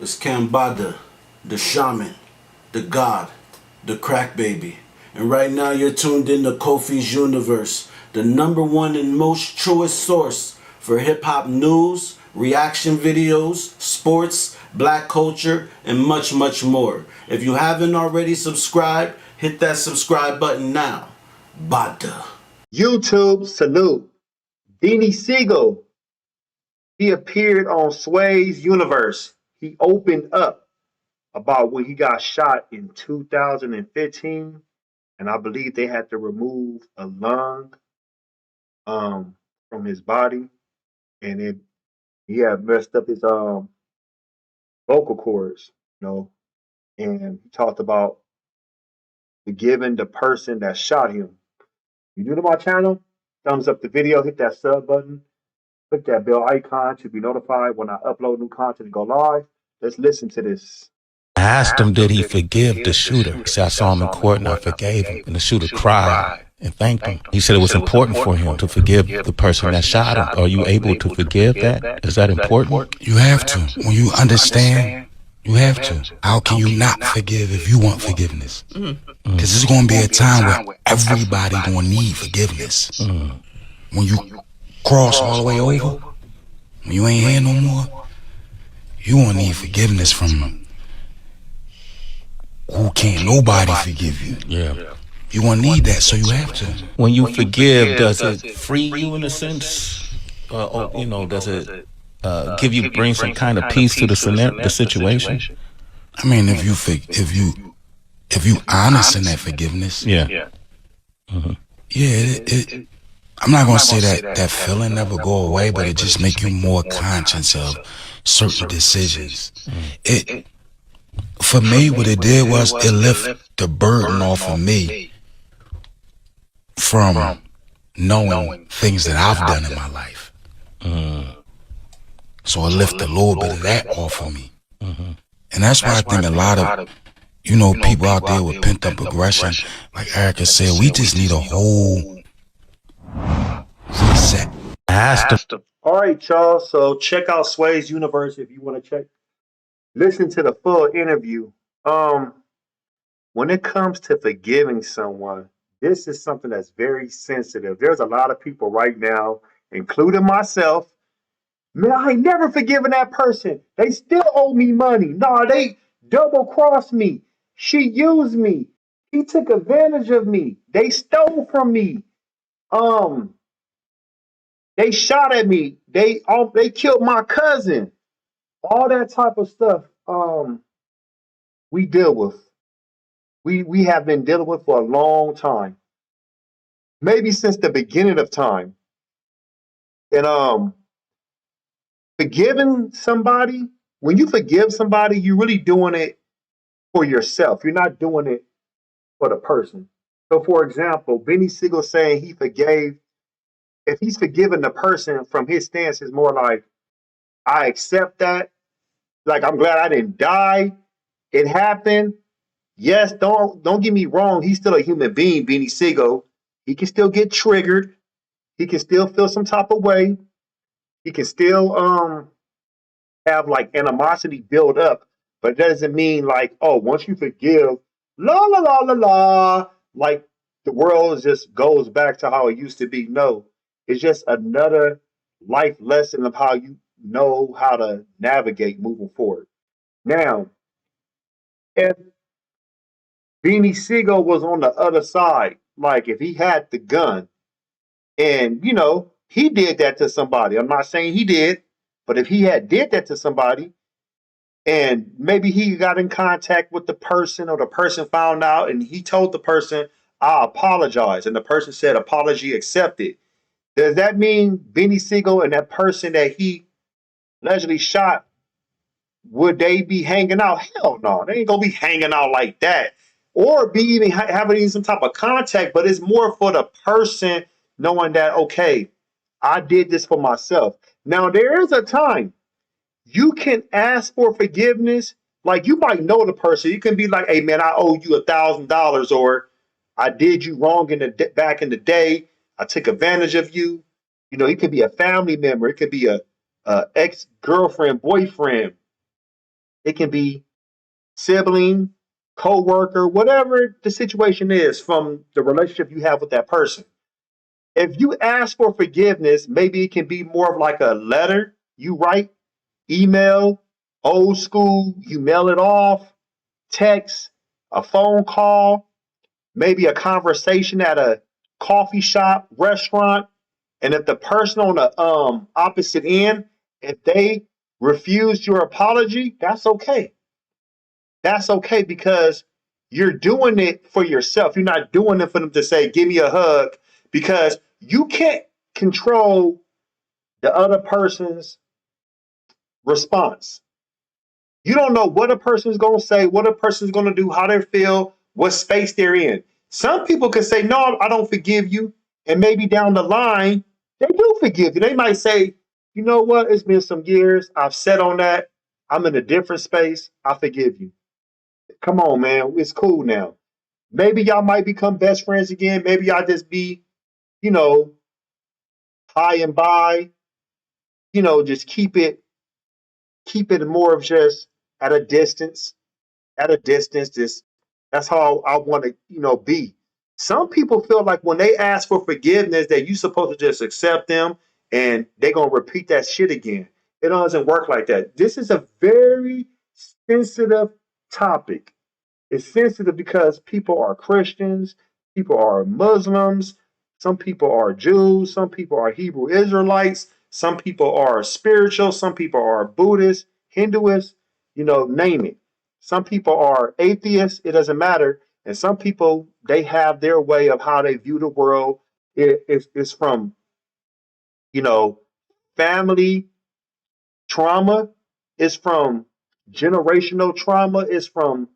It's Kambada, the shaman, the god, the crack baby. And right now you're tuned in to Kofi's Universe, the #1 and most truest source for hip-hop news, reaction videos, sports, black culture, and much, much more. If you haven't already subscribed, hit that subscribe button now. Bada. YouTube salute. Beanie Sigel. He appeared on Sway's Universe. He opened up about when he got shot in 2015, and I believe they had to remove a lung from his body, and he had messed up his vocal cords, and he talked about forgiving the person that shot him. You new to my channel? Thumbs up the video, hit that sub button, click that bell icon to be notified when I upload new content and go live. Let's listen to this. I asked him, did he forgive the shooter? He said, I saw him in court and I forgave him. And the shooter cried and thanked him. He said it was important for him to forgive the person that shot him. Are you able to forgive that? Is that important? You have to. When you understand, you have to. How can you not forgive if you want forgiveness? Because there's going to be a time where everybody going to need forgiveness. When you cross all the way over, when you ain't here no more, you going to need forgiveness from who can't nobody forgive you. Yeah. You going to need that, so you have to. When you forgive, does it free you in a sense? Does it bring some kind of peace to the situation? I mean, if you honest in that forgiveness, yeah. I'm not gonna say that feeling never go away, but it just make you more conscious of certain decisions. For me, what it did was it lifted the burden off of me from knowing things that I've done in my life. So it lifted a little bit of that off of me. And that's why I think a lot of, people out there with pent up aggression, like Erica said, we just need a whole reset. I asked him. All right, y'all. So check out Sway's Universe if you want to listen to the full interview. When it comes to forgiving someone, this is something that's very sensitive. There's a lot of people right now, including myself. Man, I ain't never forgiven that person. They still owe me money. No, they double crossed me. She used me. He took advantage of me. They stole from me. They shot at me. They killed my cousin. All that type of stuff. We deal with. We have been dealing with for a long time. Maybe since the beginning of time. And forgiving somebody, when you forgive somebody, you're really doing it for yourself. You're not doing it for the person. So, for example, Beanie Sigel saying he forgave. If he's forgiven the person, from his stance, is more like, I accept that. Like, I'm glad I didn't die. It happened. Yes, don't get me wrong. He's still a human being, Beanie Sigel. He can still get triggered. He can still feel some type of way. He can still have like animosity build up, but that doesn't mean like, oh, once you forgive, la la la la la, like the world just goes back to how it used to be. No, it's just another life lesson of how you know how to navigate moving forward. Now, if Beanie Sigel was on the other side, like if he had the gun and, he did that to somebody. I'm not saying he did, but if he had did that to somebody and maybe he got in contact with the person or the person found out and he told the person, I apologize. And the person said, apology accepted. Does that mean Beanie Sigel and that person that he allegedly shot, would they be hanging out? Hell no, they ain't gonna be hanging out like that. Or be even having some type of contact, but it's more for the person knowing that, okay, I did this for myself. Now, there is a time you can ask for forgiveness. Like, you might know the person. You can be like, hey, man, I owe you $1,000, or I did you wrong back in the day. I took advantage of you. It could be a family member. It could be a ex-girlfriend, boyfriend. It can be sibling, co-worker, whatever the situation is from the relationship you have with that person. If you ask for forgiveness, maybe it can be more of like a letter you write, email, old school, you mail it off, text, a phone call, maybe a conversation at a coffee shop, restaurant. And if the person on the opposite end, if they refuse your apology, that's okay. That's okay because you're doing it for yourself. You're not doing it for them to say, give me a hug, because you can't control the other person's response. You don't know what a person's going to say, what a person's going to do, how they feel, what space they're in. Some people can say, no, I don't forgive you. And maybe down the line, they do forgive you. They might say, you know what? It's been some years. I've sat on that. I'm in a different space. I forgive you. Come on, man. It's cool now. Maybe y'all might become best friends again. Maybe y'all just be, you know, high and by, just keep it more of just at a distance, just that's how I want to, be. Some people feel like when they ask for forgiveness that you supposed to just accept them and they're gonna repeat that shit again. It doesn't work like that. This is a very sensitive topic. It's sensitive because people are Christians, people are Muslims, some people are Jews, some people are Hebrew Israelites, some people are spiritual, some people are Buddhists, Hinduists, name it. Some people are atheists, it doesn't matter. And some people, they have their way of how they view the world. It's from, you know, family trauma, it's from generational trauma, it's from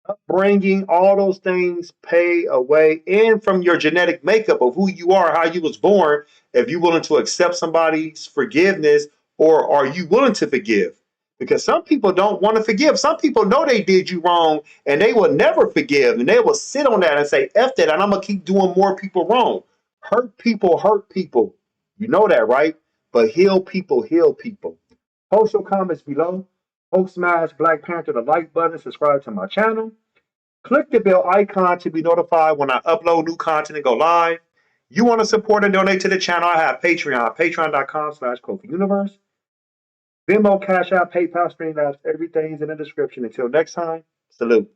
upbringing, all those things pay away, and from your genetic makeup of who you are, how you was born, if you're willing to accept somebody's forgiveness, or are you willing to forgive? Because some people don't want to forgive. Some people know they did you wrong and they will never forgive, and they will sit on that and say, F that, and I'm going to keep doing more people wrong. Hurt people hurt people. You know that, right? But heal people heal people. Post your comments below. Post smash Black Panther the like button. Subscribe to my channel. Click the bell icon to be notified when I upload new content and go live. You want to support and donate to the channel? I have Patreon, patreon.com/KofiUniverse. Venmo, Cash App, PayPal, Streamlabs, everything's in the description. Until next time, salute.